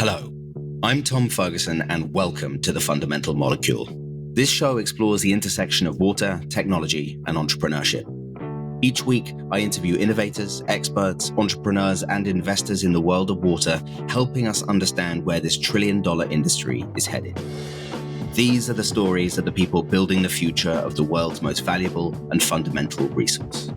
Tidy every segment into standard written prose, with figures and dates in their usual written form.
Hello, I'm Tom Ferguson and welcome to The Fundamental Molecule. This show explores the intersection of water, technology, and entrepreneurship. Each week, I interview innovators, experts, entrepreneurs, and investors in the world of water, helping us understand where this trillion-dollar industry is headed. These are the stories of the people building the future of the world's most valuable and fundamental resource.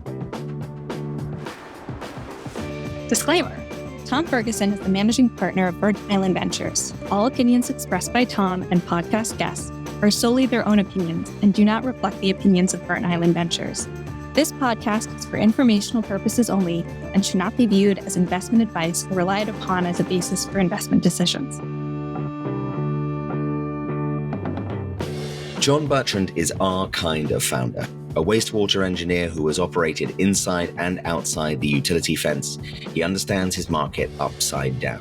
Disclaimer. Tom Ferguson is the managing partner of Verge Ventures. All opinions expressed by Tom and podcast guests are solely their own opinions and do not reflect the opinions of Verge Ventures. This podcast is for informational purposes only and should not be viewed as investment advice or relied upon as a basis for investment decisions. John Bertrand is our kind of founder, a wastewater engineer who has operated inside and outside the utility fence. He understands his market upside down.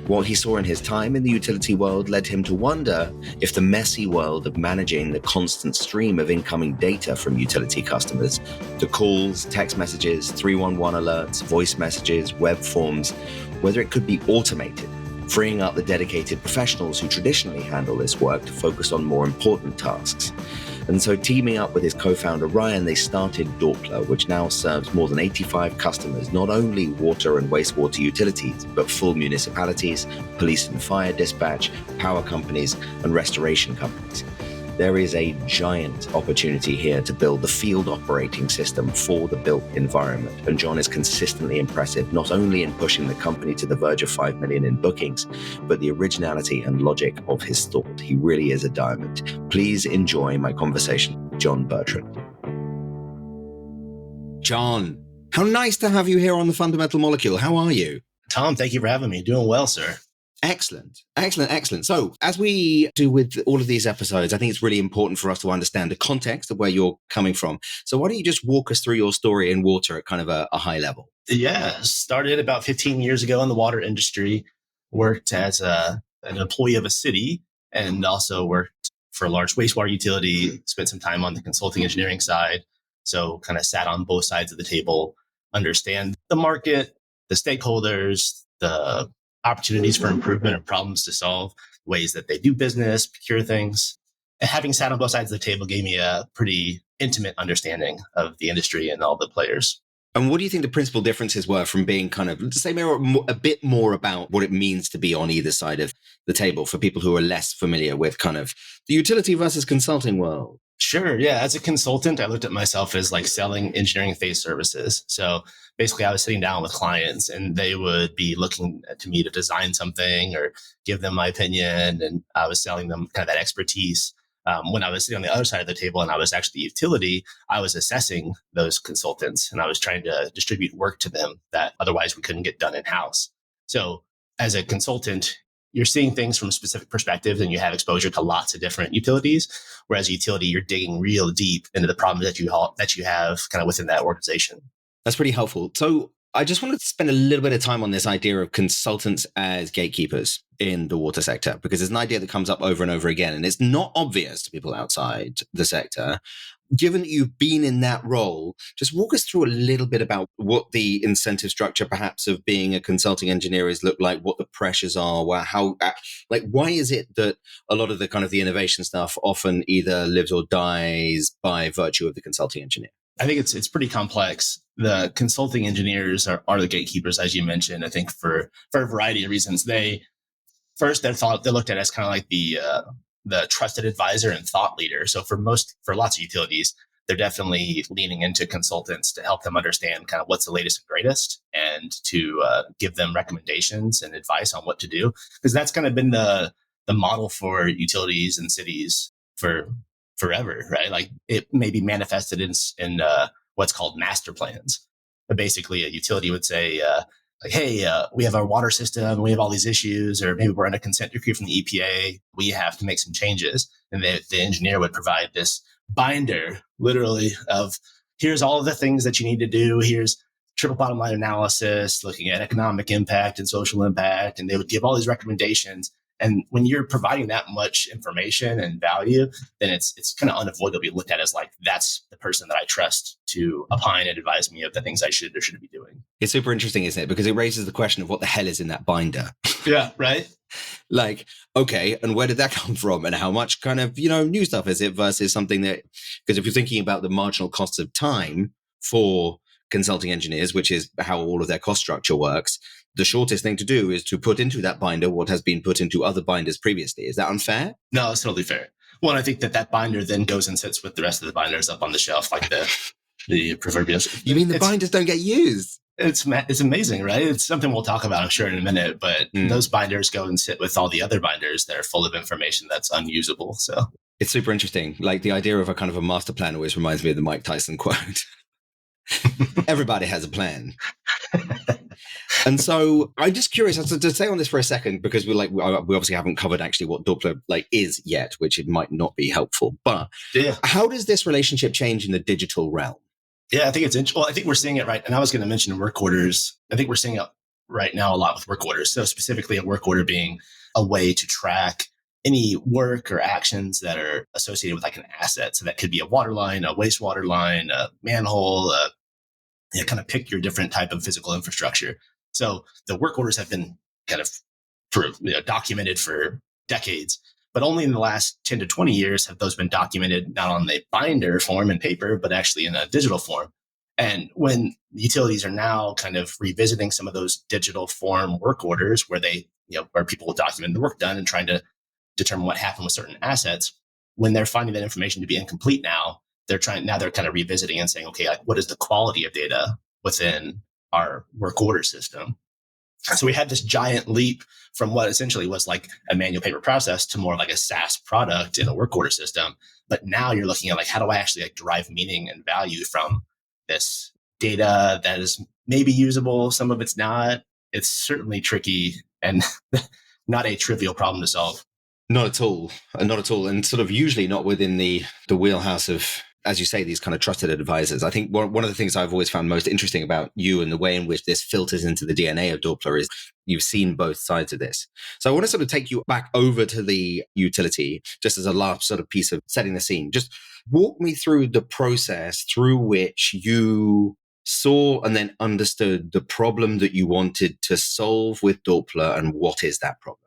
What he saw in his time in the utility world led him to wonder if the messy world of managing the constant stream of incoming data from utility customers, the calls, text messages, 311 alerts, voice messages, web forms, whether it could be automated, freeing up the dedicated professionals who traditionally handle this work to focus on more important tasks. And so teaming up with his co-founder Ryan, they started Daupler, which now serves more than 85 customers, not only water and wastewater utilities, but full municipalities, police and fire dispatch, power companies, and restoration companies. There is a giant opportunity here to build the field operating system for the built environment. And John is consistently impressive, not only in pushing the company to the verge of 5 million in bookings, but the originality and logic of his thought. He really is a diamond. Please enjoy my conversation with John Bertrand. John, how nice to have you here on The Fundamental Molecule. How are you? Tom, thank you for having me. Doing well, sir. Excellent. So as we do with all of these episodes, I think it's really important for us to understand the context of where you're coming from. So why don't you just walk us through your story in water at kind of a high level? Yeah, started about 15 years ago in the water industry, worked as an employee of a city, and also worked for a large wastewater utility, spent some time on the consulting engineering side. So kind of sat on both sides of the table, understand the market, the stakeholders, the opportunities for improvement or problems to solve, ways that they do business, procure things. And having sat on both sides of the table gave me a pretty intimate understanding of the industry and all the players. And what do you think the principal differences were from being kind of, say, a bit more about what it means to be on either side of the table for people who are less familiar with kind of the utility versus consulting world? Sure. Yeah. As a consultant, I looked at myself as like selling engineering phase services. So basically I was sitting down with clients and they would be looking to me to design something or give them my opinion. And I was selling them kind of that expertise. When I was sitting on the other side of the table and I was actually the utility, I was assessing those consultants and I was trying to distribute work to them that otherwise we couldn't get done in-house. So as a consultant, you're seeing things from specific perspectives and you have exposure to lots of different utilities. Whereas a utility, you're digging real deep into the problems that you have kind of within that organization. That's pretty helpful. So I just wanted to spend a little bit of time on this idea of consultants as gatekeepers in the water sector, because it's an idea that comes up over and over again, and it's not obvious to people outside the sector. Given that you've been in that role, just walk us through a little bit about what the incentive structure perhaps of being a consulting engineer is look like, what the pressures are, why is it that a lot of the kind of the innovation stuff often either lives or dies by virtue of the consulting engineer? I think it's pretty complex. The consulting engineers are the gatekeepers, as you mentioned. I think for a variety of reasons. They're looked at as kind of like the trusted advisor and thought leader. So for lots of utilities, they're definitely leaning into consultants to help them understand kind of what's the latest and greatest and to give them recommendations and advice on what to do. Because that's kind of been the model for utilities and cities for forever, right? Like it may be manifested in what's called master plans. But basically a utility would say, hey, we have our water system, we have all these issues, or maybe we're in a consent decree from the EPA, we have to make some changes. And the engineer would provide this binder, literally, of here's all of the things that you need to do. Here's triple bottom line analysis, looking at economic impact and social impact. And they would give all these recommendations. And when you're providing that much information and value, then it's kind of unavoidably looked at as like, that's the person that I trust to opine and advise me of the things I should or shouldn't be doing. It's super interesting, isn't it? Because it raises the question of what the hell is in that binder. Yeah, right. Like, okay, and where did that come from? And how much kind of, new stuff is it versus something that, because if you're thinking about the marginal costs of time for consulting engineers, which is how all of their cost structure works, the shortest thing to do is to put into that binder what has been put into other binders previously. Is that unfair? No, it's totally fair. Well, and I think that binder then goes and sits with the rest of the binders up on the shelf, like the proverbial. You mean the binders don't get used? It's amazing, right? It's something we'll talk about, I'm sure, in a minute. But those binders go and sit with all the other binders that are full of information that's unusable. So it's super interesting. Like the idea of a kind of a master plan always reminds me of the Mike Tyson quote. Everybody has a plan. And so I'm just curious to stay on this for a second, because we obviously haven't covered actually what Daupler is yet, which it might not be helpful. But how does this relationship change in the digital realm? Yeah, I think it's interesting. Well, I think we're seeing it right. And I was going to mention work orders. I think we're seeing it right now a lot with work orders. So specifically a work order being a way to track any work or actions that are associated with like an asset. So that could be a water line, a wastewater line, a manhole, kind of pick your different type of physical infrastructure. So the work orders have been kind of documented for decades, but only in the last 10 to 20 years have those been documented not on the binder form and paper, but actually in a digital form. And when utilities are now kind of revisiting some of those digital form work orders where they, where people will document the work done and trying to determine what happened with certain assets, when they're finding that information to be incomplete they're kind of revisiting and saying, okay, like, what is the quality of data within our work order system? So we had this giant leap from what essentially was like a manual paper process to more like a SaaS product in a work order system. But now you're looking at like, how do I actually derive meaning and value from this data that is maybe usable? Some of it's not. It's certainly tricky and not a trivial problem to solve. Not at all. Not at all. And sort of usually not within the wheelhouse of, as you say, these kind of trusted advisors. I think one of the things I've always found most interesting about you and the way in which this filters into the DNA of Daupler is you've seen both sides of this. So I want to sort of take you back over to the utility, just as a last sort of piece of setting the scene. Just walk me through the process through which you saw and then understood the problem that you wanted to solve with Daupler, and what is that problem?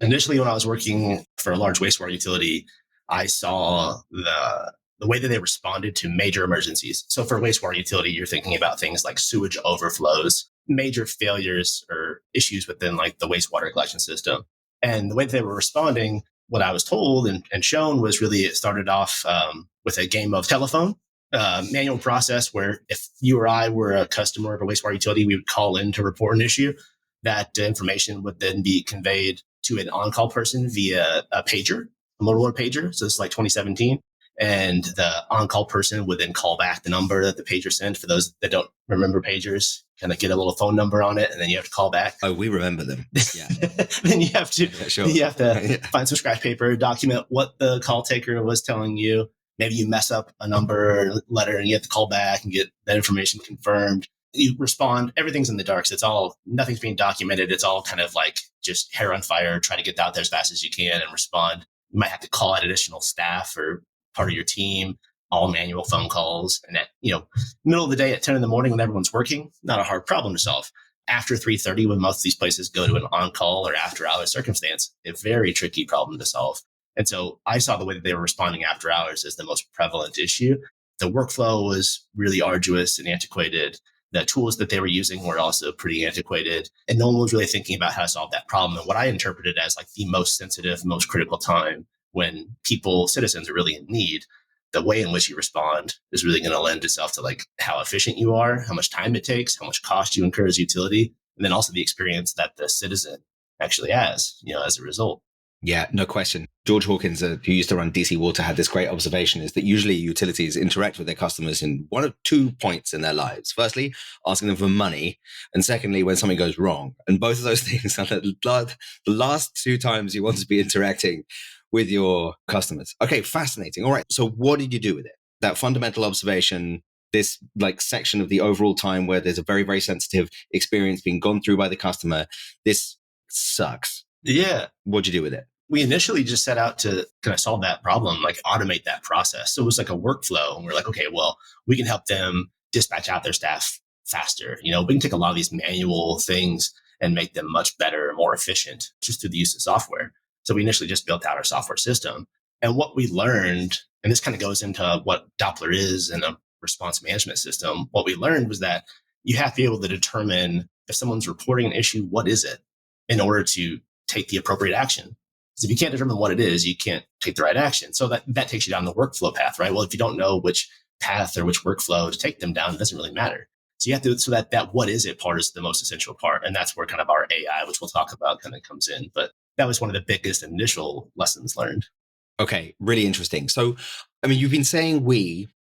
Initially, when I was working for a large wastewater utility, I saw the way that they responded to major emergencies. So for a wastewater utility, you're thinking about things like sewage overflows, major failures or issues within like the wastewater collection system. And the way that they were responding, what I was told and shown was really, it started off with a game of telephone, manual process where if you or I were a customer of a wastewater utility, we would call in to report an issue. That information would then be conveyed to an on-call person via a pager, a motorola pager. So this is like 2017. And the on-call person would then call back the number that the pager sent. For those that don't remember pagers, kind of get a little phone number on it, and then you have to call back. Oh, we remember them. Yeah. Then you have to find some scratch paper, document what the call taker was telling you. Maybe you mess up a number or letter and you have to call back and get that information confirmed. You respond, everything's in the dark. So nothing's being documented. It's all kind of like just hair on fire, trying to get out there as fast as you can and respond. You might have to call out additional staff or part of your team, all manual phone calls. And at, middle of the day at 10 in the morning when everyone's working, not a hard problem to solve. After 3:30, when most of these places go to an on-call or after-hours circumstance, a very tricky problem to solve. And so I saw the way that they were responding after hours as the most prevalent issue. The workflow was really arduous and antiquated. The tools that they were using were also pretty antiquated, and no one was really thinking about how to solve that problem. And what I interpreted as like the most sensitive, most critical time when citizens are really in need, the way in which you respond is really going to lend itself to like how efficient you are, how much time it takes, how much cost you incur as utility, and then also the experience that the citizen actually has, as a result. Yeah, no question. George Hawkins, who used to run DC Water, had this great observation, is that usually utilities interact with their customers in one of 2 points in their lives. Firstly, asking them for money, and secondly, when something goes wrong. And both of those things are the last 2 times you want to be interacting with your customers. Okay, fascinating. All right, so what did you do with it? That fundamental observation, this like section of the overall time where there's a very, very sensitive experience being gone through by the customer, this sucks. Yeah. What'd you do with it? We initially just set out to kind of solve that problem, like automate that process. So it was like a workflow. And we're like, okay, well, we can help them dispatch out their staff faster. We can take a lot of these manual things and make them much better, more efficient just through the use of software. So we initially just built out our software system. And what we learned, and this kind of goes into what Daupler is and a response management system, what we learned was that you have to be able to determine if someone's reporting an issue, what is it, in order to take the appropriate action. Because if you can't determine what it is, you can't take the right action. So that takes you down the workflow path, right? Well, if you don't know which path or which workflow to take them down, it doesn't really matter. So you have to, so that what is it part is the most essential part. And that's where kind of our AI, which we'll talk about, kind of comes in. But that was one of the biggest initial lessons learned. Okay, really interesting. So, you've been saying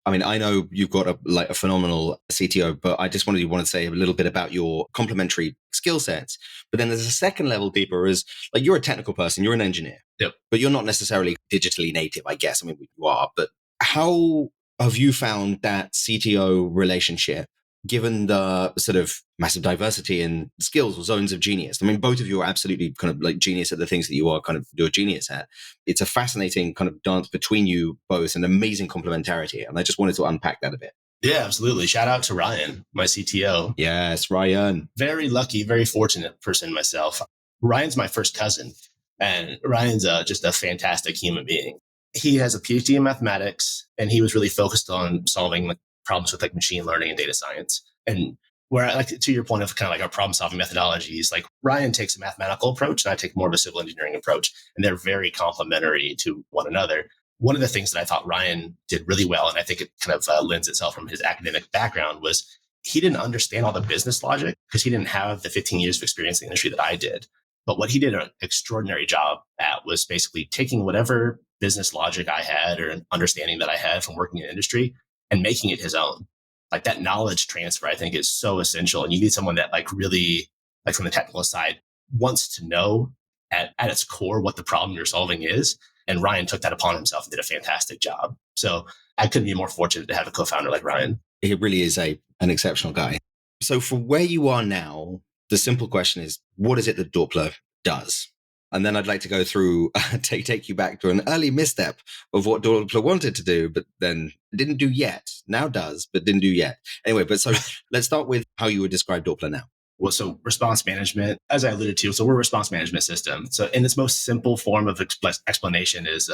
I know you've got a phenomenal CTO, but I just wanted to say a little bit about your complementary skill sets. But then there's a second level deeper is like you're a technical person, you're an engineer, Yep. But you're not necessarily digitally native, I guess. You are, but how have you found that CTO relationship given the sort of massive diversity in skills or zones of genius? Both of you are absolutely kind of like genius at the things that you are kind of do a genius at. It's a fascinating kind of dance between you both and amazing complementarity. And I just wanted to unpack that a bit. Yeah, absolutely. Shout out to Ryan, my CTO. Yes, Ryan. Very lucky, very fortunate person myself. Ryan's my first cousin, and Ryan's just a fantastic human being. He has a PhD in mathematics, and he was really focused on solving problems with machine learning and data science. And where to your point of kind of like our problem solving methodologies, like Ryan takes a mathematical approach and I take more of a civil engineering approach, and they're very complementary to one another. One of the things that I thought Ryan did really well, and I think it kind of lends itself from his academic background, was he didn't understand all the business logic because he didn't have the 15 years of experience in the industry that I did. But what he did an extraordinary job at was basically taking whatever business logic I had or an understanding that I had from working in industry and making it his own. Like that knowledge transfer, I think, is so essential. And you need someone that really, from the technical side, wants to know at its core what the problem you're solving is. And Ryan took that upon himself and did a fantastic job. So I couldn't be more fortunate to have a co-founder like Ryan. He really is an exceptional guy. So for where you are now, the simple question is, what is it that Daupler does? And then I'd like to go through, take you back to an early misstep of what Daupler wanted to do, but then didn't do yet. Now does, but didn't do yet. Anyway, so let's start with how you would describe Daupler now. Well, so response management, as I alluded to, so we're a response management system. So in its most simple form of explanation is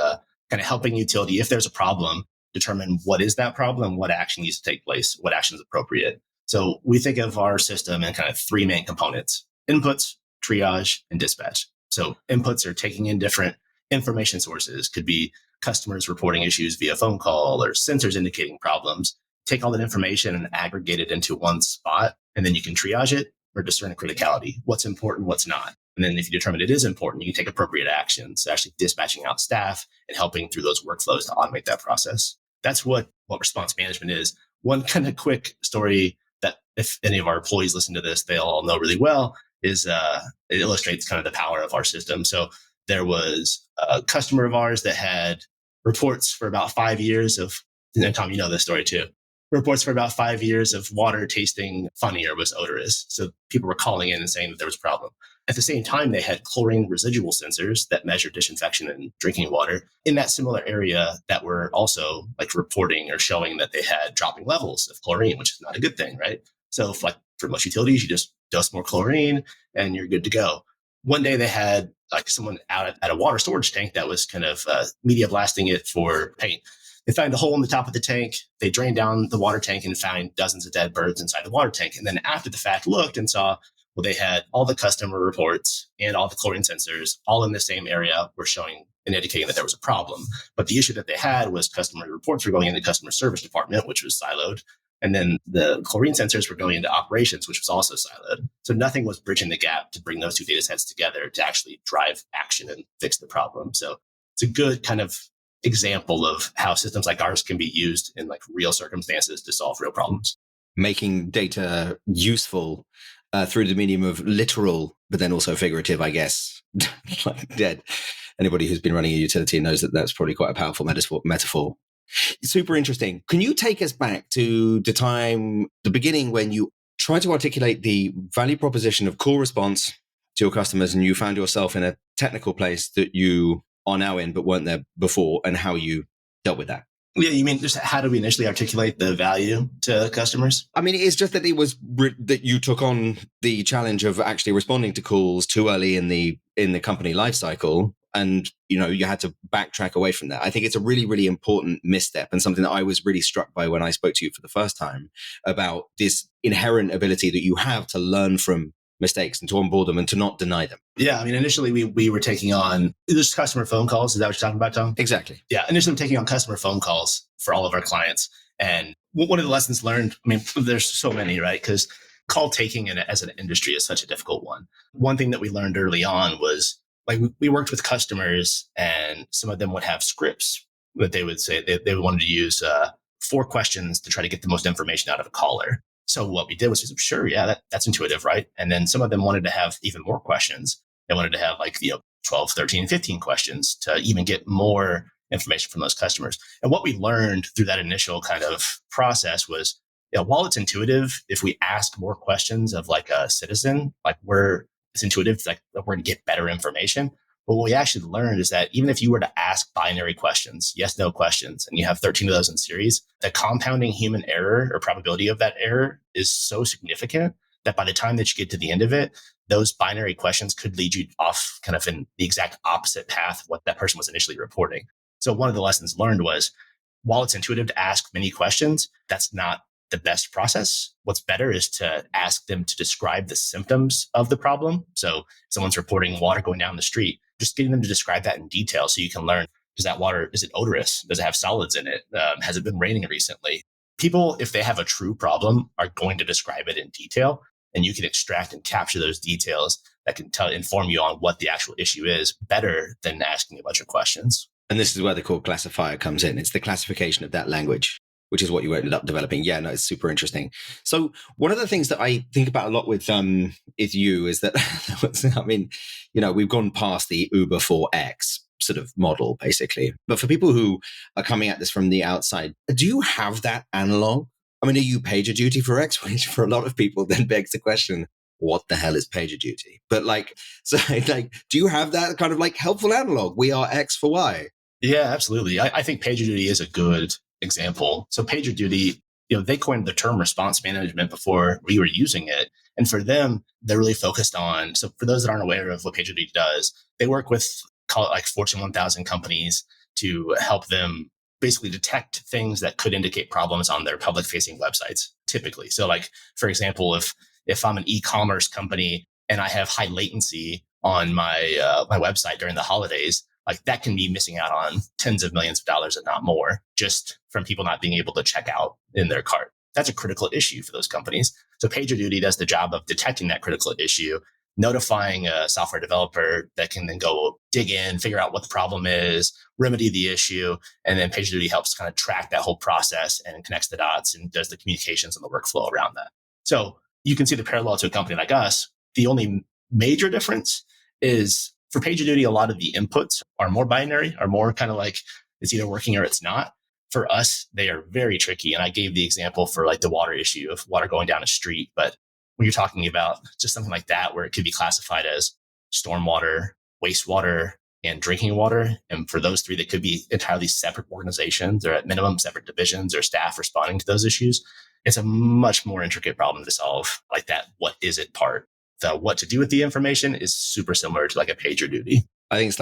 kind of helping utility, if there's a problem, determine what is that problem, what action needs to take place, what action is appropriate. So we think of our system in kind of three main components: inputs, triage, and dispatch. So inputs are taking in different information sources, could be customers reporting issues via phone call or sensors indicating problems. Take all that information and aggregate it into one spot, and then you can triage it or discern criticality, what's important, what's not. And then if you determine it is important, you can take appropriate actions, actually dispatching out staff and helping through those workflows to automate that process. That's what response management is. One kind of quick story that if any of our employees listen to this, they'll all know really well is it illustrates kind of the power of our system. So there was a customer of ours that had reports for about 5 years of, and Tom, you know this story too, reports for about 5 years of water tasting funny or was odorous. So people were calling in and saying that there was a problem. At the same time, they had chlorine residual sensors that measure disinfection in drinking water in that similar area that were also reporting or showing that they had dropping levels of chlorine, which is not a good thing, right? So for most utilities, you just dose more chlorine and you're good to go. One day they had someone out at a water storage tank that was kind of media blasting it for paint. They found a hole in the top of the tank. They drained down the water tank and found dozens of dead birds inside the water tank. And then after the fact looked and saw, well, they had all the customer reports and all the chlorine sensors all in the same area were showing and indicating that there was a problem. But the issue that they had was customer reports were going into the customer service department, which was siloed. And then the chlorine sensors were going into operations, which was also siloed. So nothing was bridging the gap to bring those two data sets together to actually drive action and fix the problem. So it's a good kind of example of how systems like ours can be used in real circumstances to solve real problems. Making data useful through the medium of literal, but then also figurative, I guess. Anybody who's been running a utility knows that that's probably quite a powerful metaphor. Super interesting. Can you take us back to the beginning when you tried to articulate the value proposition of call response to your customers and you found yourself in a technical place that you are now in, but weren't there before, and how you dealt with that. Yeah, you mean just how do we initially articulate the value to customers? I mean, it's just that that you took on the challenge of actually responding to calls too early in the company life cycle, and you had to backtrack away from that. I think it's a really, really important misstep, and something that I was really struck by when I spoke to you for the first time about this inherent ability that you have to learn from mistakes and to onboard them and to not deny them. Yeah, I mean, initially we were taking on just customer phone calls. Is that what you're talking about, Tom? Exactly. Yeah, initially taking on customer phone calls for all of our clients. And one of the lessons learned, I mean, there's so many, right? Because call taking as an industry is such a difficult one. One thing that we learned early on was like we worked with customers, and some of them would have scripts that they would say they wanted to use 4 questions to try to get the most information out of a caller. So what we did was, sure, yeah, that's intuitive, right? And then some of them wanted to have even more questions. They wanted to have 12, 13, 15 questions to even get more information from those customers. And what we learned through that initial kind of process was, while it's intuitive, if we ask more questions of like a citizen, it's intuitive, it's like we're going to get better information. But what we actually learned is that even if you were to ask binary questions, yes, no questions, and you have 13 of those in series, the compounding human error or probability of that error is so significant that by the time that you get to the end of it, those binary questions could lead you off kind of in the exact opposite path of what that person was initially reporting. So one of the lessons learned was, while it's intuitive to ask many questions, that's not the best process. What's better is to ask them to describe the symptoms of the problem. So if someone's reporting water going down the street, just getting them to describe that in detail so you can learn, does that water, is it odorous? Does it have solids in it? Has it been raining recently? People, if they have a true problem, are going to describe it in detail, and you can extract and capture those details that can inform you on what the actual issue is better than asking a bunch of questions. And this is where the call classifier comes in. It's the classification of that language, which is what you ended up developing. Yeah, no, it's super interesting. So one of the things that I think about a lot with you is that, I mean, we've gone past the Uber for X sort of model, basically. But for people who are coming at this from the outside, do you have that analog? I mean, are you PagerDuty for X? Which for a lot of people then begs the question, what the hell is PagerDuty? But do you have that kind of helpful analog? We are X for Y. Yeah, absolutely. I think PagerDuty is a good example. So PagerDuty, they coined the term response management before we were using it. And for them, they're really focused on, so for those that aren't aware of what PagerDuty does, they work with, call it Fortune 1000 companies to help them basically detect things that could indicate problems on their public facing websites, typically. So for example, if I'm an e-commerce company and I have high latency on my website during the holidays, that can be missing out on tens of millions of dollars, if not more, just from people not being able to check out in their cart. That's a critical issue for those companies. So PagerDuty does the job of detecting that critical issue, notifying a software developer that can then go dig in, figure out what the problem is, remedy the issue, and then PagerDuty helps kind of track that whole process and connects the dots and does the communications and the workflow around that. So you can see the parallel to a company like us. The only major difference is, for PagerDuty, a lot of the inputs are more binary, are more kind of it's either working or it's not. For us, they are very tricky. And I gave the example for the water issue of water going down a street. But when you're talking about just something like that, where it could be classified as stormwater, wastewater, and drinking water, and for those 3, they could be entirely separate organizations or at minimum separate divisions or staff responding to those issues. It's a much more intricate problem to solve, that what is it part. The what to do with the information is super similar to a PagerDuty. I think it's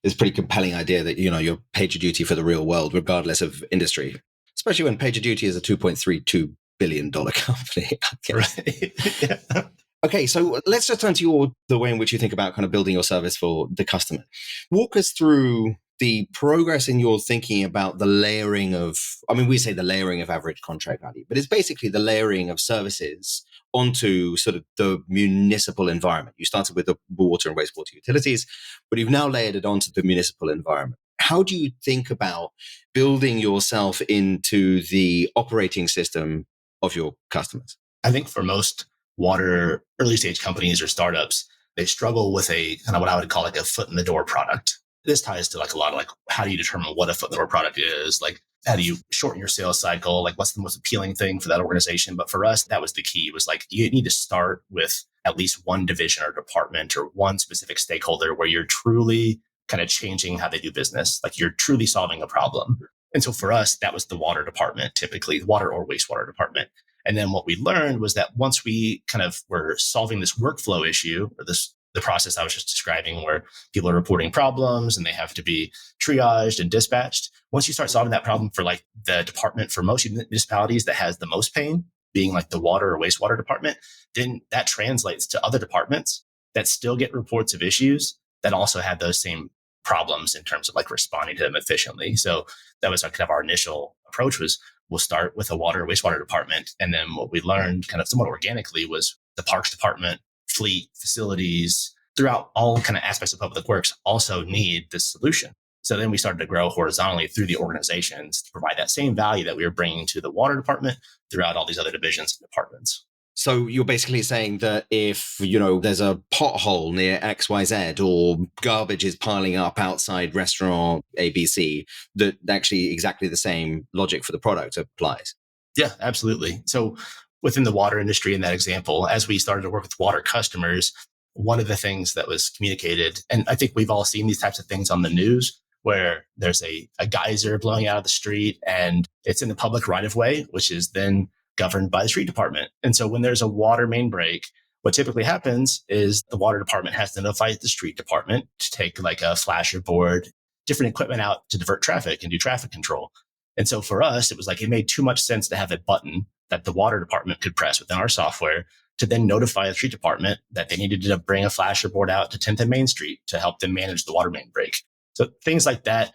it's a pretty compelling idea that, you're PagerDuty for the real world, regardless of industry, especially when PagerDuty is a $2.32 billion company. Right. Yeah. Okay, so let's just turn to the way in which you think about kind of building your service for the customer. Walk us through the progress in your thinking about the layering of, we say the layering of average contract value, but it's basically the layering of services onto sort of the municipal environment. You started with the water and wastewater utilities, but you've now layered it onto the municipal environment. How do you think about building yourself into the operating system of your customers? I think for most water early stage companies or startups, they struggle with a kind of what I would call a foot in the door product. this ties to like a lot of like, how do you determine what a foot in the door product is? Like, how do you shorten your sales cycle? Like, what's the most appealing thing for that organization? But for us, that was the key, was like, you need to start with at least one division or department or one specific stakeholder where you're truly kind of changing how they do business. Like, you're truly solving a problem. And so for us, that was the water department, typically the water or wastewater department. And then what we learned was that once we kind of were solving this workflow issue, or the process I was just describing, where people are reporting problems and they have to be triaged and dispatched. Once you start solving that problem for like the department for most municipalities that has the most pain, being like the water or wastewater department, then that translates to other departments that still get reports of issues that also have those same problems in terms of like responding to them efficiently. So that was kind of our initial approach, was we'll start with a water or wastewater department. And then what we learned kind of somewhat organically was the parks department, fleet, facilities, throughout all kind of aspects of public works also need this solution. So then we started to grow horizontally through the organizations to provide that same value that we were bringing to the water department throughout all these other divisions and departments. So you're basically saying that if, there's a pothole near XYZ or garbage is piling up outside restaurant ABC, that actually exactly the same logic for the product applies. Yeah, absolutely. So within the water industry, in that example, as we started to work with water customers, one of the things that was communicated, and I think we've all seen these types of things on the news, where there's a geyser blowing out of the street and it's in the public right of way, which is then governed by the street department. And so when there's a water main break, what typically happens is the water department has to notify the street department to take like a flasher board, different equipment out to divert traffic and do traffic control. And so for us, it was like, it made too much sense to have a button that the water department could press within our software to then notify the street department that they needed to bring a flasher board out to 10th and Main Street to help them manage the water main break. So things like that.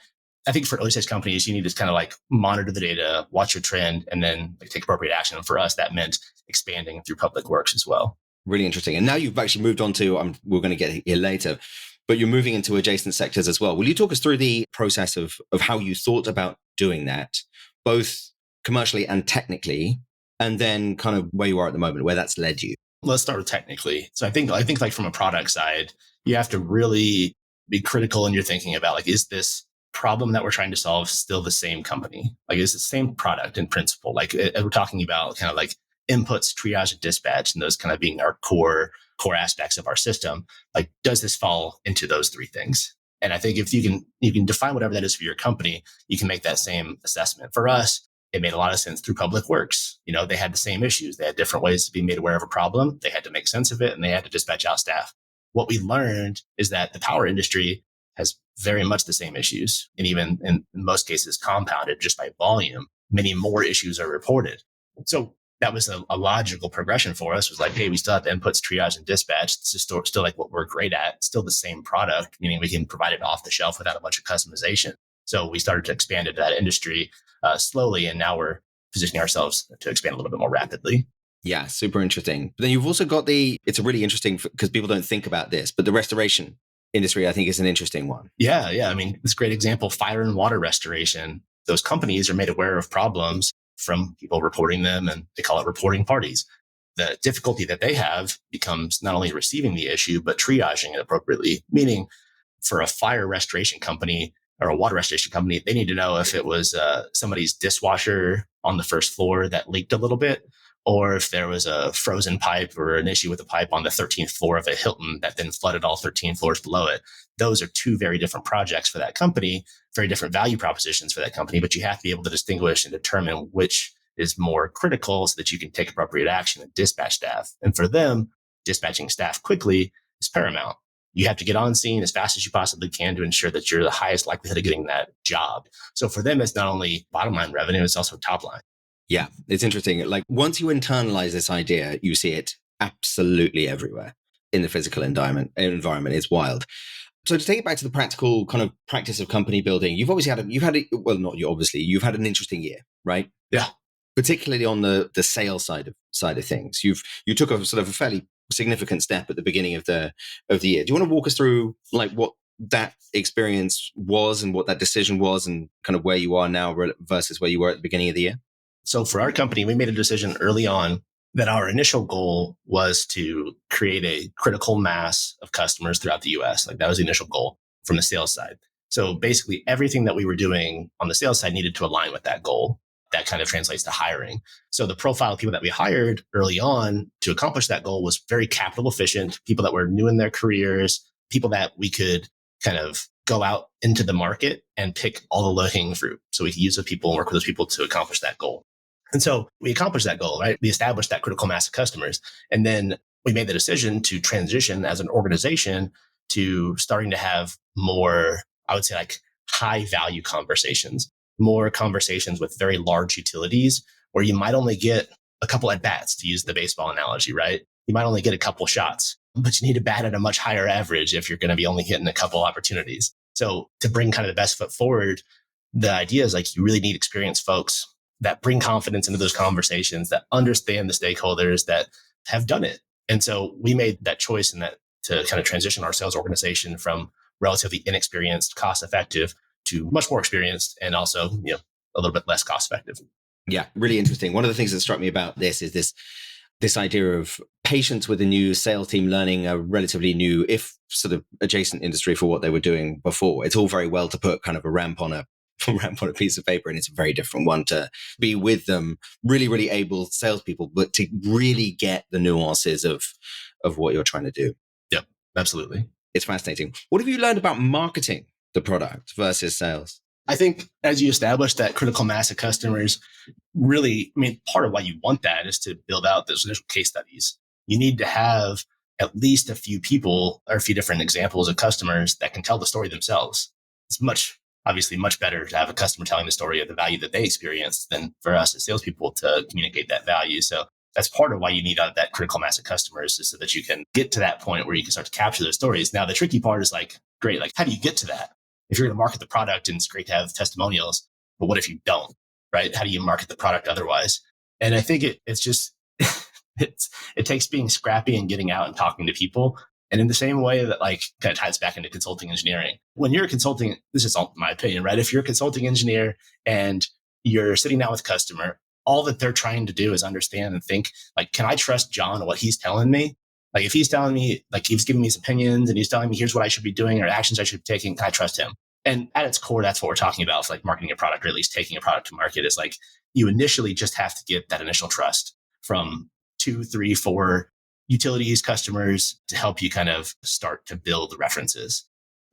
I think for early stage companies, you need to kind of like monitor the data, watch your trend, and then like take appropriate action. And for us, that meant expanding through public works as well. Really interesting. And now you've actually moved on to, we're going to get here later, but you're moving into adjacent sectors as well. Will you talk us through the process of how you thought about doing that, both commercially and technically, and then kind of where you are at the moment, where that's led you? Let's start with technically. So I think like from a product side, you have to really be critical in your thinking about like, is this problem that we're trying to solve still the same company? Like, is it the same product in principle? Like, we're talking about kind of like inputs, triage, and dispatch, and those kind of being our core aspects of our system. Like, does this fall into those three things? And I think if you can define whatever that is for your company, you can make that same assessment. For us, it made a lot of sense through public works. They had the same issues. They had different ways to be made aware of a problem. They had to make sense of it, and they had to dispatch out staff. What we learned is that the power industry has very much the same issues, and even in most cases compounded just by volume. Many more issues are reported. So that was a logical progression for us, was like, hey, we still have the inputs, triage, and dispatch. This is still like what we're great at, still the same product, meaning we can provide it off the shelf without a bunch of customization. So we started to expand into that industry slowly, and now we're positioning ourselves to expand a little bit more rapidly. Yeah, super interesting. But then you've also got it's a really interesting, because people don't think about this, but the restoration industry, I think, is an interesting one. Yeah. I mean, it's a great example. Fire and water restoration. Those companies are made aware of problems from people reporting them, and they call it reporting parties. The difficulty that they have becomes not only receiving the issue, but triaging it appropriately. Meaning, for a fire restoration company or a water restoration company, they need to know if it was somebody's dishwasher on the first floor that leaked a little bit, or if there was a frozen pipe or an issue with a pipe on the 13th floor of a Hilton that then flooded all 13 floors below it. Those are two very different projects for that company, very different value propositions for that company, but you have to be able to distinguish and determine which is more critical so that you can take appropriate action and dispatch staff. And for them, dispatching staff quickly is paramount. You have to get on scene as fast as you possibly can to ensure that you're the highest likelihood of getting that job. So for them, it's not only bottom line revenue, it's also top line. Yeah, it's interesting. Like, once you internalize this idea, you see it absolutely everywhere in the physical environment. It's wild. So to take it back to the practical kind of practice of company building, you've had an interesting year, right? Yeah. Particularly on the sales side of things. You took a sort of a fairly significant step at the beginning of the year. Do you want to walk us through like what that experience was and what that decision was, and kind of where you are now versus where you were at the beginning of the year? So for our company, we made a decision early on that our initial goal was to create a critical mass of customers throughout the US. Like, that was the initial goal from the sales side. So basically everything that we were doing on the sales side needed to align with that goal. That kind of translates to hiring. So the profile of people that we hired early on to accomplish that goal was very capital efficient, people that were new in their careers, people that we could kind of go out into the market and pick all the low-hanging fruit. So we could use those people and work with those people to accomplish that goal. And so we accomplished that goal, right? We established that critical mass of customers. And then we made the decision to transition as an organization to starting to have more, I would say, like high value conversations, more conversations with very large utilities where you might only get a couple at bats, to use the baseball analogy, right? You might only get a couple shots, but you need to bat at a much higher average if you're going to be only hitting a couple opportunities. So to bring kind of the best foot forward, the idea is like you really need experienced folks that bring confidence into those conversations, that understand the stakeholders, that have done it. And so we made that choice in that to kind of transition our sales organization from relatively inexperienced, cost effective to much more experienced and also, a little bit less cost effective. Yeah, really interesting. One of the things that struck me about this is this idea of patience with a new sales team learning a relatively new, if sort of adjacent industry for what they were doing before. It's all very well to put kind of a ramp on a piece of paper, and it's a very different one to be with them, really, really able salespeople, but to really get the nuances of what you're trying to do. Yep, absolutely. It's fascinating. What have you learned about marketing the product versus sales? I think as you establish that critical mass of customers, really, part of why you want that is to build out those initial case studies. You need to have at least a few people or a few different examples of customers that can tell the story themselves. It's obviously much better to have a customer telling the story of the value that they experienced than for us as salespeople to communicate that value. So that's part of why you need that critical mass of customers, is so that you can get to that point where you can start to capture those stories. Now, the tricky part is great, how do you get to that? If you're going to market the product, and it's great to have testimonials, but what if you don't, right? How do you market the product otherwise? And I think it's just, it takes being scrappy and getting out and talking to people. And in the same way that kind of ties back into consulting engineering, when you're a consulting, this is all my opinion, right? If you're a consulting engineer and you're sitting down with a customer, all that they're trying to do is understand and think, can I trust John what he's telling me? If he's telling me, he's giving me his opinions and he's telling me here's what I should be doing or actions I should be taking, can I trust him? And at its core, that's what we're talking about. It's marketing a product, or at least taking a product to market. Is you initially just have to get that initial trust from 2, 3, 4 utilities, customers, to help you kind of start to build references.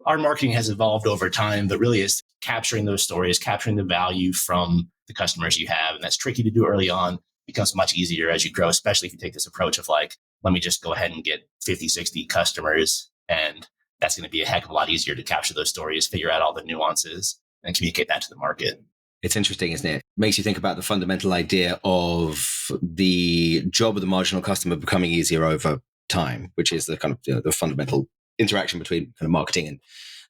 Our marketing has evolved over time, but really is capturing those stories, capturing the value from the customers you have. And that's tricky to do early on. It becomes much easier as you grow, especially if you take this approach of let me just go ahead and get 50, 60 customers. And that's going to be a heck of a lot easier to capture those stories, figure out all the nuances, and communicate that to the market. It's interesting, isn't it? Makes you think about the fundamental idea of the job of the marginal customer becoming easier over time, which is the kind of the fundamental interaction between kind of marketing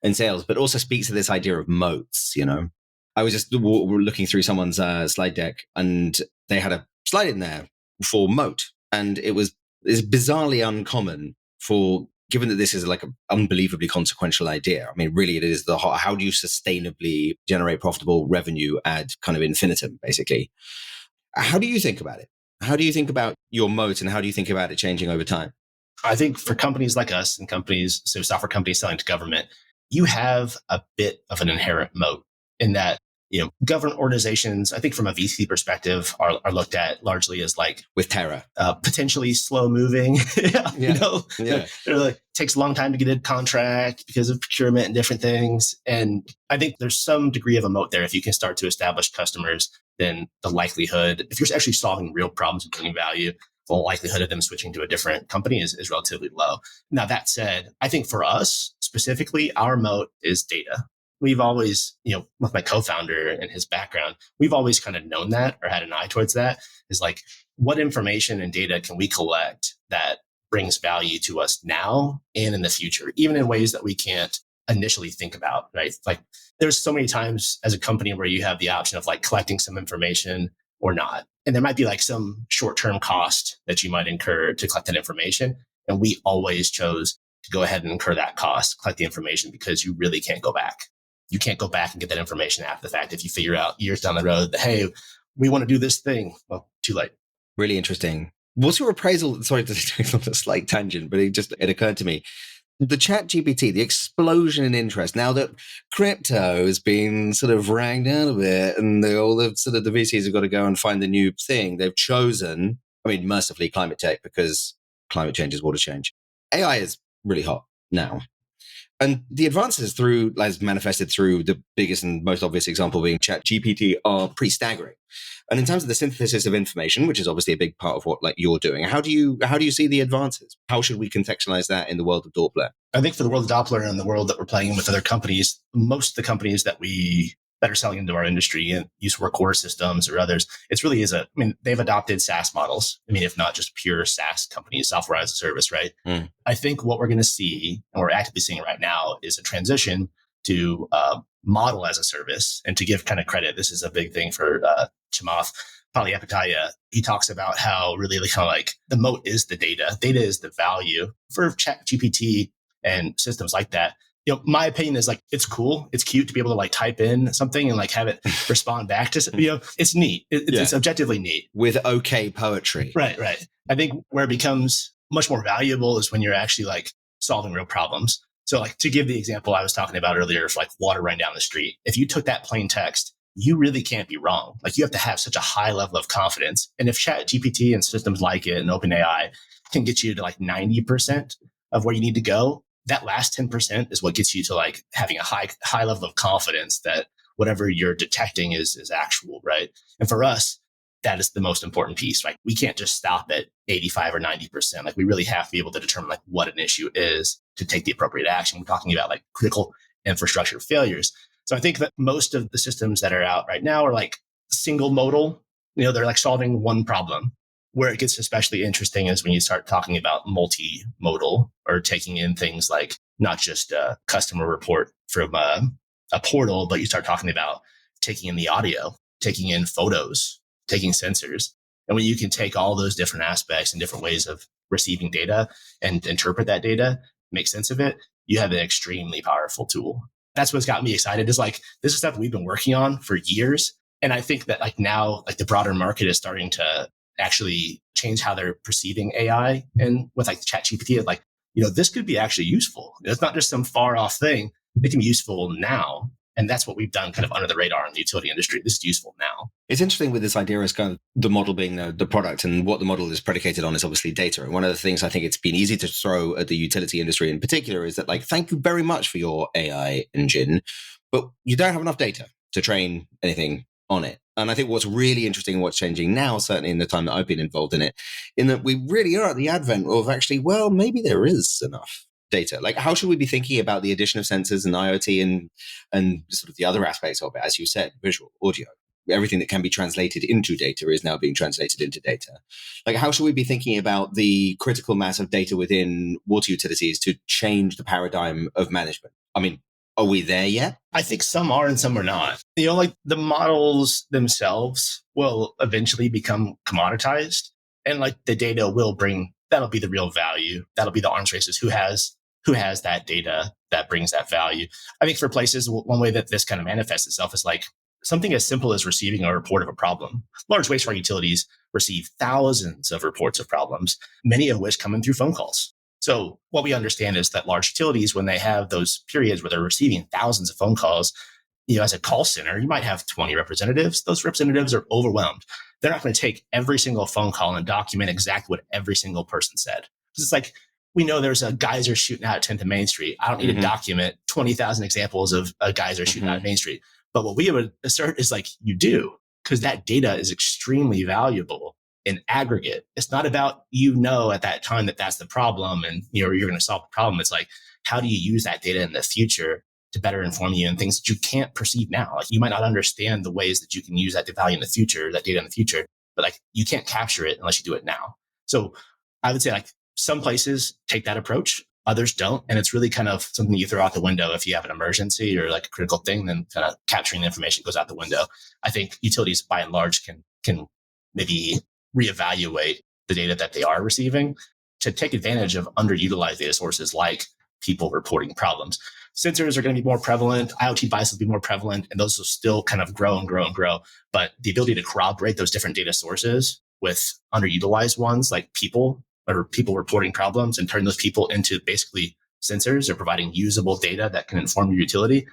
and sales, but also speaks to this idea of moats. I was just looking through someone's slide deck, and they had a slide in there for moat, and it's bizarrely uncommon given that this is an unbelievably consequential idea. Really, it is how do you sustainably generate profitable revenue ad kind of infinitum, basically. How do you think about it? How do you think about your moat, and how do you think about it changing over time? I think for companies like us and software companies selling to government, you have a bit of an inherent moat in that, government organizations, I think from a VC perspective, are looked at largely as with terror, potentially slow moving. It takes a long time to get a contract because of procurement and different things. And I think there's some degree of a moat there. If you can start to establish customers, then the likelihood, if you're actually solving real problems and bringing value, the likelihood of them switching to a different company is relatively low. Now, that said, I think for us specifically, our moat is data. We've always, with my co-founder and his background, we've always kind of known that, or had an eye towards that, is what information and data can we collect that brings value to us now and in the future, even in ways that we can't initially think about, right? There's so many times as a company where you have the option of collecting some information or not. And there might be some short-term cost that you might incur to collect that information. And we always chose to go ahead and incur that cost, collect the information, because you really can't go back. You can't go back and get that information after the fact. If you figure out years down the road that, hey, we want to do this thing, well, too late. Really interesting. What's your appraisal? Sorry to take on a slight tangent, but it occurred to me. the chat GPT, the explosion in interest, now that crypto has been sort of rang down a bit and all the sort of the VCs have got to go and find the new thing, they've chosen, I mean, mercifully climate tech, because climate change is water change. AI is really hot now. And the advances through, as manifested through the biggest and most obvious example being ChatGPT, are pretty staggering. And in terms of the synthesis of information, which is obviously a big part of what like you're doing, how do you see the advances? How should we contextualize that in the world of Daupler? I think for the world of Daupler and the world that we're playing with other companies, most of the companies that are selling into our industry and use workhorse systems or others, it's really they've adopted SaaS models. I mean, if not just pure SaaS companies, software as a service, right? I think what we're going to see, and we're actively seeing right now, is a transition to model as a service. And to give kind of credit, this is a big thing for Chamath Palihapitiya. He talks about how really kind of like the moat is the data. Data is the value for ChatGPT and systems like that. My opinion is like, it's cool. It's cute to be able to like type in something and like have it respond back to, it's neat. It's objectively neat. With okay poetry. Right. I think where it becomes much more valuable is when you're actually like solving real problems. So like to give the example I was talking about earlier, of like water running down the street, if you took that plain text, you really can't be wrong. Like you have to have such a high level of confidence. And if ChatGPT and systems like it and OpenAI can get you to like 90% of where you need to go, that last 10% is what gets you to like having a high level of confidence that whatever you're detecting is actual, right? And for us, that is the most important piece, right? We can't just stop at 85 or 90%. Like we really have to be able to determine like what an issue is to take the appropriate action. We're talking about like critical infrastructure failures. So I think that most of the systems that are out right now are like single modal, they're like solving one problem. Where it gets especially interesting is when you start talking about multimodal, or taking in things like not just a customer report from a portal, but you start talking about taking in the audio, taking in photos, taking sensors. And when you can take all those different aspects and different ways of receiving data and interpret that data, make sense of it, you have an extremely powerful tool. That's what's got me excited, is like, this is stuff we've been working on for years. And I think that like now, like the broader market is starting to actually change how they're perceiving AI. And with like the ChatGPT, like, this could be actually useful. It's not just some far off thing. It can be useful now. And that's what we've done kind of under the radar in the utility industry. This is useful now. It's interesting with this idea as kind of the model being the product, and what the model is predicated on is obviously data. And one of the things I think it's been easy to throw at the utility industry in particular is that like, thank you very much for your AI engine, but you don't have enough data to train anything on it. And I think what's really interesting and what's changing now, certainly in the time that I've been involved in it, in that we really are at the advent of actually, well, maybe there is enough data. Like, how should we be thinking about the addition of sensors and IoT and sort of the other aspects of it? As you said, visual, audio, everything that can be translated into data is now being translated into data. Like, how should we be thinking about the critical mass of data within water utilities to change the paradigm of management? I mean, are we there yet? I think some are and some are not. Like the models themselves will eventually become commoditized, and like the data that'll be the real value. That'll be the arms races. Who has that data that brings that value? I think for places, one way that this kind of manifests itself is like something as simple as receiving a report of a problem. Large wastewater utilities receive thousands of reports of problems, many of which come in through phone calls. So what we understand is that large utilities, when they have those periods where they're receiving thousands of phone calls, as a call center, you might have 20 representatives. Those representatives are overwhelmed. They're not going to take every single phone call and document exactly what every single person said. Because it's like, we know there's a geyser shooting out at 10th and Main Street. I don't need to document 20,000 examples of a geyser shooting out at Main Street. But what we would assert is like, you do, because that data is extremely valuable in aggregate. It's not about, at that time that that's the problem and you're going to solve the problem. It's like, how do you use that data in the future to better inform you in things that you can't perceive now? Like, you might not understand the ways that you can use that value in the future, that data in the future, but like, you can't capture it unless you do it now. So I would say like some places take that approach, others don't. And it's really kind of something you throw out the window. If you have an emergency or like a critical thing, then kind of capturing the information goes out the window. I think utilities by and large can maybe reevaluate the data that they are receiving to take advantage of underutilized data sources like people reporting problems. Sensors are going to be more prevalent. IoT devices will be more prevalent, and those will still kind of grow and grow and grow. But the ability to corroborate those different data sources with underutilized ones like people reporting problems and turn those people into basically sensors or providing usable data that can inform your utility,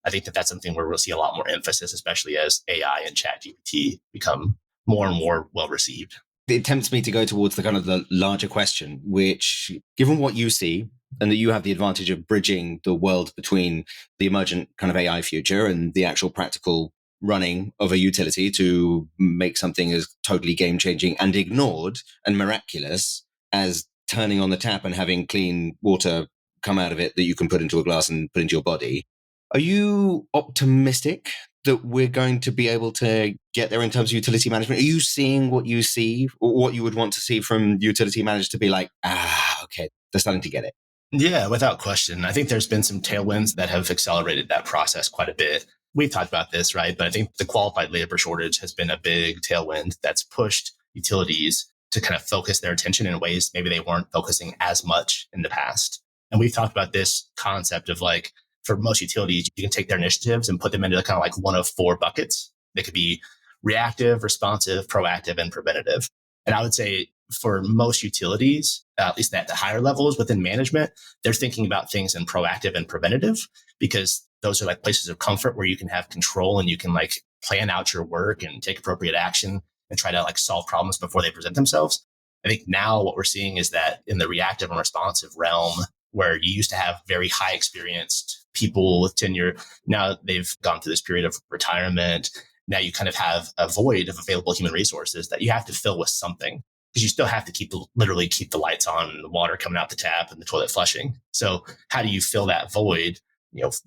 I think that that's something where we'll see a lot more emphasis, especially as AI and ChatGPT become more and more well received. It tempts me to go towards the kind of the larger question, which, given what you see, and that you have the advantage of bridging the world between the emergent kind of AI future and the actual practical running of a utility to make something as totally game-changing and ignored and miraculous as turning on the tap and having clean water come out of it that you can put into a glass and put into your body. Are you optimistic that we're going to be able to get there in terms of utility management? Are you seeing what you see or what you would want to see from utility managers to be like, okay, they're starting to get it? Yeah, without question. I think there's been some tailwinds that have accelerated that process quite a bit. We've talked about this, right? But I think the qualified labor shortage has been a big tailwind that's pushed utilities to kind of focus their attention in ways maybe they weren't focusing as much in the past. And we've talked about this concept of like, for most utilities, you can take their initiatives and put them into kind of like one of four buckets. They could be reactive, responsive, proactive, and preventative. And I would say for most utilities, at least at the higher levels within management, they're thinking about things in proactive and preventative because those are like places of comfort where you can have control and you can like plan out your work and take appropriate action and try to like solve problems before they present themselves. I think now what we're seeing is that in the reactive and responsive realm, where you used to have very high experienced people with tenure, now they've gone through this period of retirement. Now you kind of have a void of available human resources that you have to fill with something because you still have to literally keep the lights on and the water coming out the tap and the toilet flushing. So how do you fill that void?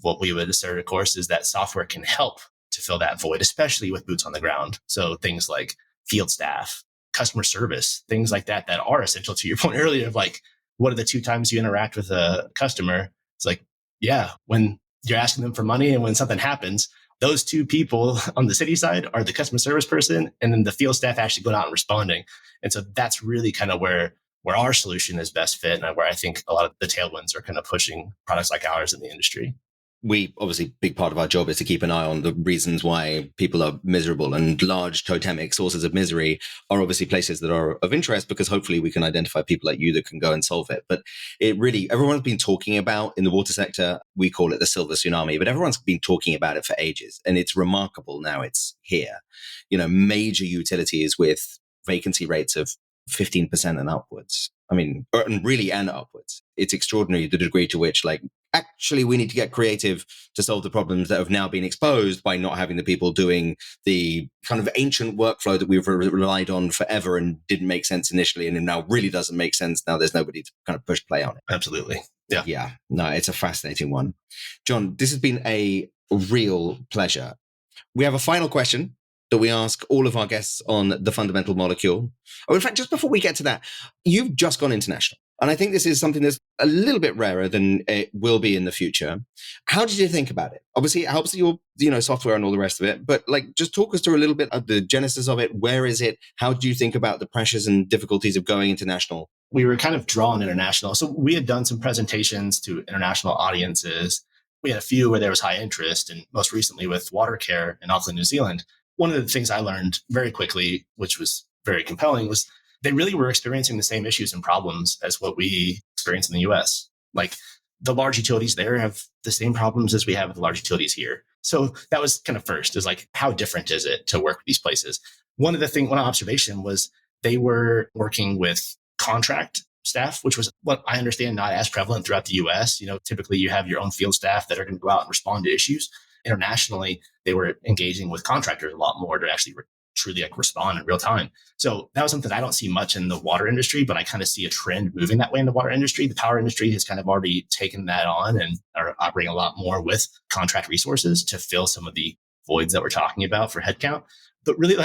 What we would assert, of course, is that software can help to fill that void, especially with boots on the ground. So things like field staff, customer service, things like that are essential to your point earlier of like, what are the 2 times you interact with a customer? It's like, yeah, when you're asking them for money and when something happens, those 2 people on the city side are the customer service person and then the field staff actually going out and responding. And so that's really kind of where our solution is best fit and where I think a lot of the tailwinds are kind of pushing products like ours in the industry. We obviously, big part of our job is to keep an eye on the reasons why people are miserable, and large totemic sources of misery are obviously places that are of interest because hopefully we can identify people like you that can go and solve it. But it really, everyone's been talking about in the water sector, we call it the silver tsunami, but everyone's been talking about it for ages. And it's remarkable now it's here. Major utilities with vacancy rates of 15% and upwards. I mean, and upwards. It's extraordinary the degree to which, like, actually, we need to get creative to solve the problems that have now been exposed by not having the people doing the kind of ancient workflow that we've relied on forever and didn't make sense initially. And now really doesn't make sense. Now there's nobody to kind of push play on it. Absolutely. Yeah. Yeah. No, it's a fascinating one. John, this has been a real pleasure. We have a final question that we ask all of our guests on the fundamental molecule. Oh, in fact, just before we get to that, you've just gone international. And I think this is something that's a little bit rarer than it will be in the future. How did you think about it? Obviously, it helps your, software and all the rest of it. But just talk us through a little bit of the genesis of it. Where is it? How do you think about the pressures and difficulties of going international? We were kind of drawn international. So we had done some presentations to international audiences. We had a few where there was high interest, and most recently with water care in Auckland, New Zealand. One of the things I learned very quickly, which was very compelling, was they really were experiencing the same issues and problems as what we experience in the US. Like the large utilities there have the same problems as we have with the large utilities here. So that was kind of first, is like, how different is it to work with these places? One observation was they were working with contract staff, which was what I understand not as prevalent throughout the US. Typically you have your own field staff that are going to go out and respond to issues. Internationally, they were engaging with contractors a lot more to actually truly respond in real time. So that was something I don't see much in the water industry, but I kind of see a trend moving that way in the water industry. The power industry has kind of already taken that on and are operating a lot more with contract resources to fill some of the voids that we're talking about for headcount. But really,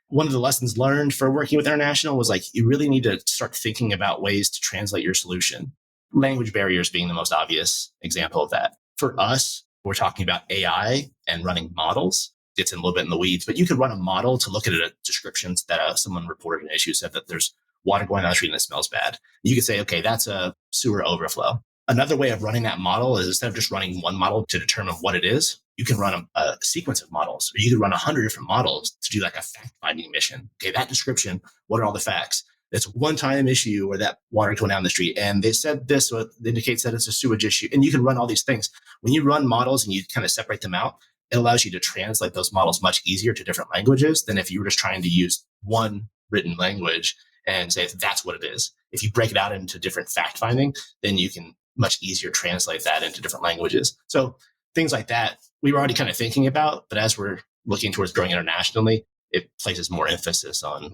one of the lessons learned for working with international was you really need to start thinking about ways to translate your solution. Language barriers being the most obvious example of that. For us, we're talking about AI and running models. Gets in a little bit in the weeds, but you could run a model to look at a descriptions that someone reported an issue, said that there's water going down the street and it smells bad. You could say, okay, that's a sewer overflow. Another way of running that model is instead of just running one model to determine what it is, you can run a sequence of models, or you could run 100 different models to do a fact-finding mission. Okay, that description, what are all the facts? it's a one-time issue where that water going down the street. And they said this, so it indicates that it's a sewage issue. And you can run all these things. When you run models and you kind of separate them out, it allows you to translate those models much easier to different languages than if you were just trying to use one written language and say that's what it is. If you break it out into different fact finding, then you can much easier translate that into different languages. So things like that, we were already kind of thinking about, but as we're looking towards growing internationally, it places more emphasis on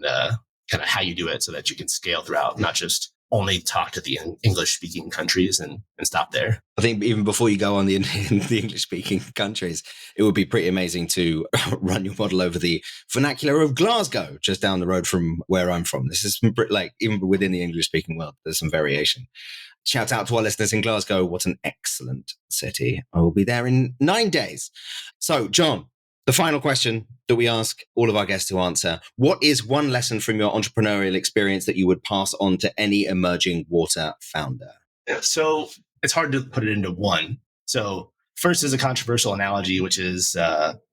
kind of how you do it so that you can scale throughout, not just only talk to the English-speaking countries and stop there. I think even before you go on the English-speaking countries, it would be pretty amazing to run your model over the vernacular of Glasgow, just down the road from where I'm from. This is like, even within the English-speaking world, there's some variation. Shout out to our listeners in Glasgow. What an excellent city. I will be there in 9 days. So, John, the final question that we ask all of our guests to answer: what is one lesson from your entrepreneurial experience that you would pass on to any emerging water founder? So it's hard to put it into one. So first is a controversial analogy, which is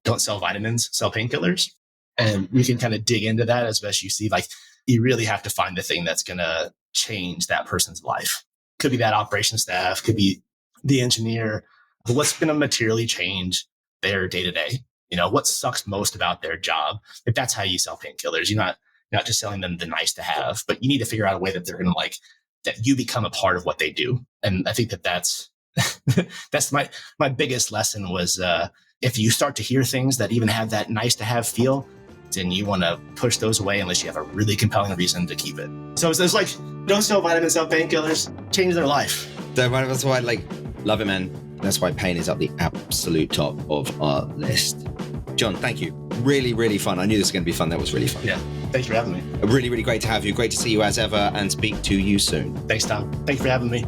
don't sell vitamins, sell painkillers. And we can kind of dig into that as best you see. Like, you really have to find the thing that's going to change that person's life. Could be that operations staff, could be the engineer, but what's going to materially change their day to day? You know, what sucks most about their job? If that's how you sell painkillers, you're not just selling them the nice to have, but you need to figure out a way that they're going to like, that you become a part of what they do. And I think that's my biggest lesson was if you start to hear things that even have that nice to have feel, then you want to push those away unless you have a really compelling reason to keep it. So it's like, don't sell vitamins, sell painkillers, change their life. That's why I love it, man. That's why pain is at the absolute top of our list. John, thank you. Really, really fun. I knew this was going to be fun. That was really fun. Yeah. Thanks for having me. Really, really great to have you. Great to see you as ever and speak to you soon. Thanks, Tom. Thanks for having me.